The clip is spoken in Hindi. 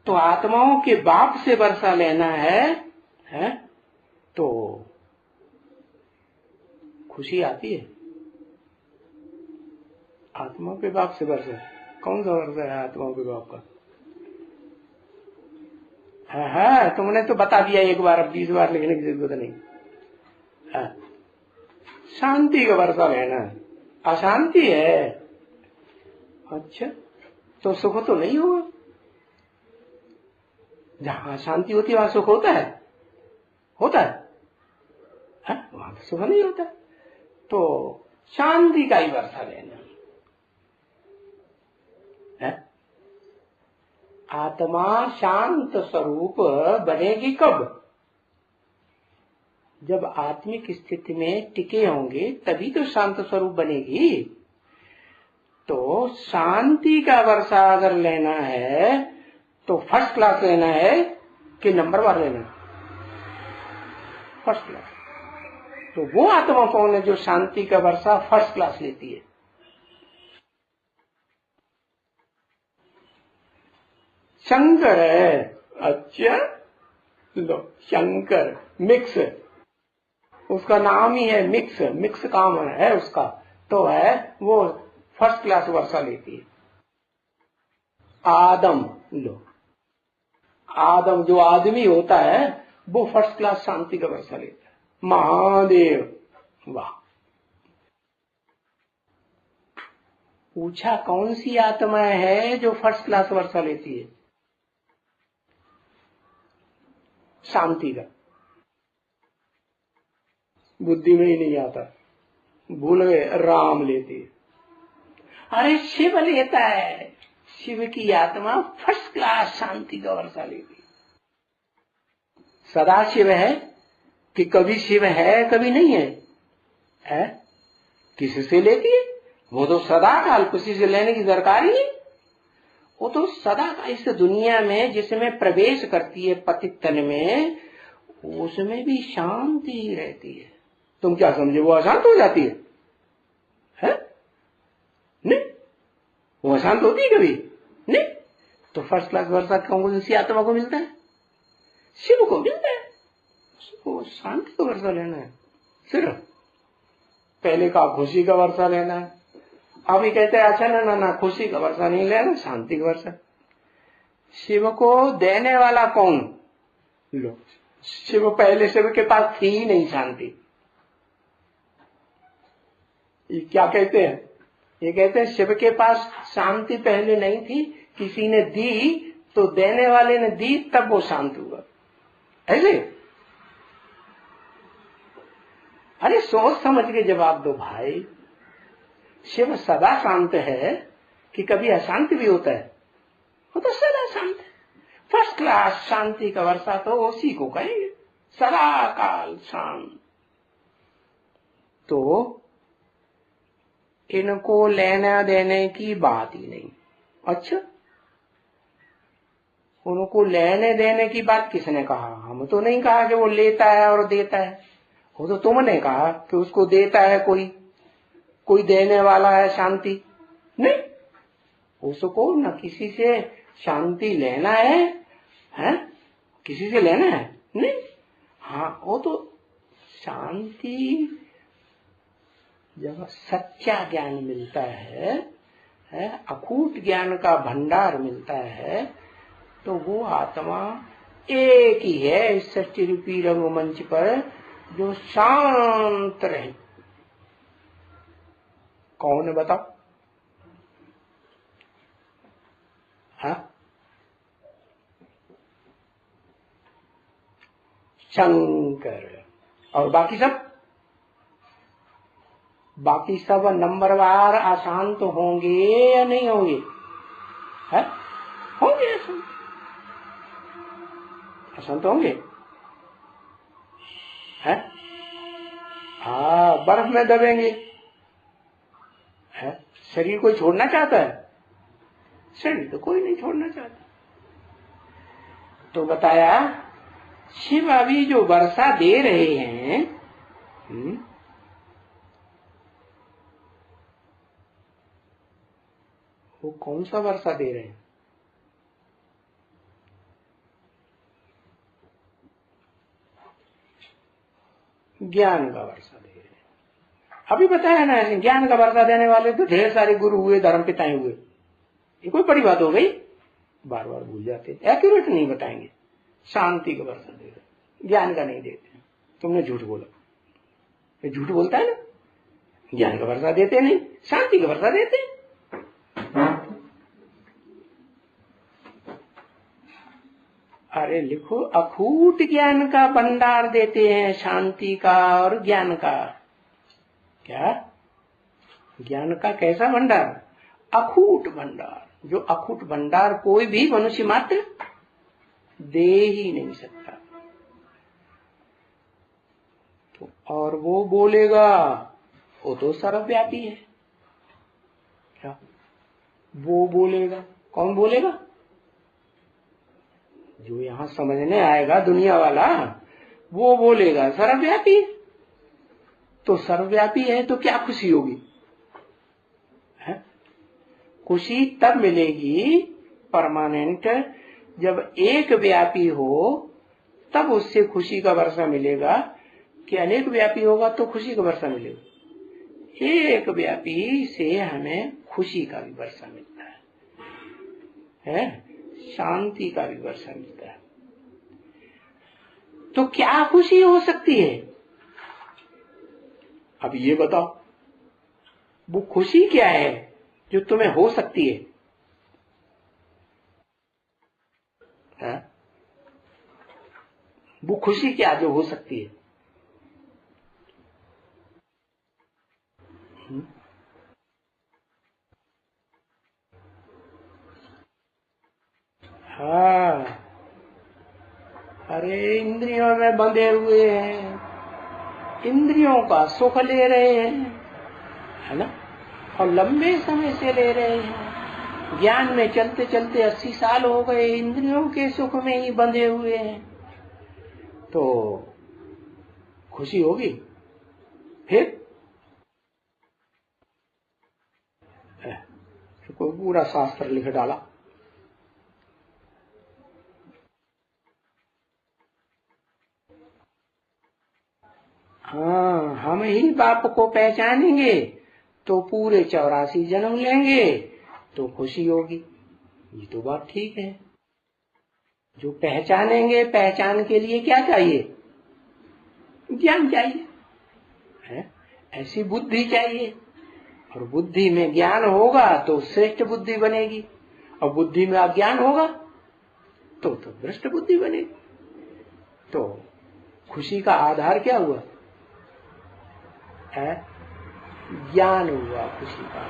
तो आत्माओं के बाप से वर्षा लेना है तो खुशी आती है। आत्माओं के बाप से वर्षा, कौन सा वर्षा है आत्माओं के बाप का? हाँ, तुमने तो बता दिया एक बार, अब 20 बार लिखने की जरूरत नहीं। शांति का वर्षा लेना, अशांति है। अच्छा, तो सुख तो नहीं होगा। जहां शांति होती है वहां सुख होता है? होता है? वहां तो सुख नहीं होता। तो शांति का ही वर्षा लेना है। आत्मा शांत स्वरूप बनेगी कब? जब आत्मिक स्थिति में टिके होंगे तभी तो शांत स्वरूप बनेगी। तो शांति का वर्षा अगर लेना है तो फर्स्ट क्लास लेना है कि नंबर वार लेना है? First class. तो वो आत्मा कौन है जो शांति का वर्षा फर्स्ट क्लास लेती है? शंकर है। अच्छा, लो शंकर, मिक्स, उसका नाम ही है मिक्स, मिक्स काम है उसका, तो है वो फर्स्ट क्लास वर्षा लेती है। आदम, लो आदम जो आदमी होता है वो फर्स्ट क्लास शांति का वर्षा लेता है। महादेव, वाह। पूछा कौन सी आत्मा है जो फर्स्ट क्लास वर्षा लेती है? शांति का। बुद्धि में ही नहीं आता, भूल गए, राम लेती है। अरे शिव लेता है, शिव की आत्मा फर्स्ट क्लास शांति का वर्षा लेती है। सदा शिव है कि कभी शिव है कभी नहीं है? किससे लेती है? वो तो सदा काल, किसी से लेने की दरकार ही नहीं। वो तो सदा का इस दुनिया में जिसमें प्रवेश करती है पतित तन में, उसमें भी शांति ही रहती है। तुम क्या समझे वो अशांत हो जाती है? नहीं, वो अशांत होती है कभी नहीं। तो फर्स्ट क्लास वर्षा कौन सी आत्मा को मिलता है? शिव को मिलता है। उसको शांति का वर्षा लेना है सिर्फ। पहले का खुशी का वर्षा लेना है, अभी कहते हैं अच्छा ना ना ना, खुशी का वर्षा नहीं लेना, शांति का वर्षा। शिव को देने वाला कौन? लो, शिव पहले शिव के पास थी ही नहीं शांति। ये क्या कहते हैं? ये कहते हैं शिव के पास शांति पहले नहीं थी, किसी ने दी तो देने वाले ने दी तब वो शांत हुआ। ऐसे? अरे सोच समझ के जवाब दो भाई। शिव सदा शांत है कि कभी अशांत भी होता है? वो तो सदा शांत है। फर्स्ट क्लास शांति का वर्षा तो उसी को कहेंगे, सदा काल शांत। तो इनको लेना देने की बात ही नहीं। अच्छा, उनको लेने देने की बात किसने कहा? हम तो नहीं कहा कि वो लेता है और देता है। वो तो तुमने कहा कि उसको देता है कोई देने वाला है शांति। नहीं, उसको न किसी से शांति लेना है? किसी से लेना है नहीं। हाँ, वो तो शांति जब सच्चा ज्ञान मिलता है, अकूट ज्ञान का भंडार मिलता है, तो वो आत्मा एक ही है इस सृष्टि रूपी रंगमंच पर जो शांत रहे। कौन है बताओ? शंकर। और बाकी सब नंबरवार अशांत होंगे या नहीं होंगे? होंगे, अशांत होंगे। हाँ, बर्फ में दबेंगे। शरीर कोई छोड़ना चाहता है? शरीर तो कोई नहीं छोड़ना चाहता। तो बताया शिव अभी जो वर्षा दे रहे हैं, वो कौन सा वर्षा दे रहे हैं? ज्ञान का वर्षा दे रहे हैं। अभी बताया ना, ज्ञान का वर्षा देने वाले तो ढेर सारे गुरु हुए, धर्म पिताएं हुए। ये कोई बड़ी बात हो गई? बार बार भूल जाते, एक्यूरेट नहीं बताएंगे। शांति का वर्षा दे रहे, ज्ञान का नहीं देते। तुमने झूठ बोला, ये झूठ बोलता है ना। ज्ञान का वर्षा देते नहीं, शांति का वर्षा देते। अरे लिखो, अखूट ज्ञान का भंडार देते हैं, शांति का और ज्ञान का। क्या? ज्ञान का कैसा भंडार? अखूट भंडार। जो अखूट भंडार कोई भी मनुष्य मात्र दे ही नहीं सकता। तो और वो बोलेगा, वो तो सर्वव्यापी है। क्या? वो बोलेगा, कौन बोलेगा? जो यहां समझने आएगा दुनिया वाला, वो बोलेगा सर्वव्यापी। तो सर्वव्यापी है तो क्या खुशी होगी? है? खुशी तब मिलेगी परमानेंट, जब एक व्यापी हो तब उससे खुशी का वर्षा मिलेगा। कि अनेक व्यापी होगा तो खुशी का वर्षा मिलेगा। एक व्यापी से हमें खुशी का भी वर्षा मिलता है, शांति का भी वर्षा मिलता है। तो क्या खुशी हो सकती है? अब ये बताओ, वो खुशी क्या है जो तुम्हें हो सकती है? वो खुशी क्या जो हो सकती है? हाँ, अरे इंद्रियों में बंधे हुए हैं, इंद्रियों का सुख ले रहे हैं, है ना, और लंबे समय से ले रहे हैं। ज्ञान में चलते चलते 80 साल हो गए, इंद्रियों के सुख में ही बंधे हुए हैं। तो खुशी होगी? फिर कोई पूरा शास्त्र लिख डाला। हाँ, हम ही बाप को पहचानेंगे तो पूरे 84 जन्म लेंगे तो खुशी होगी। ये तो बात ठीक है। जो पहचानेंगे, पहचान के लिए क्या चाहिए? ज्ञान चाहिए, है? ऐसी बुद्धि चाहिए। और बुद्धि में ज्ञान होगा तो श्रेष्ठ बुद्धि बनेगी, और बुद्धि में अज्ञान होगा तो भ्रष्ट बुद्धि बनेगी। तो खुशी का आधार क्या हुआ? है ज्ञान हुआ खुशी का।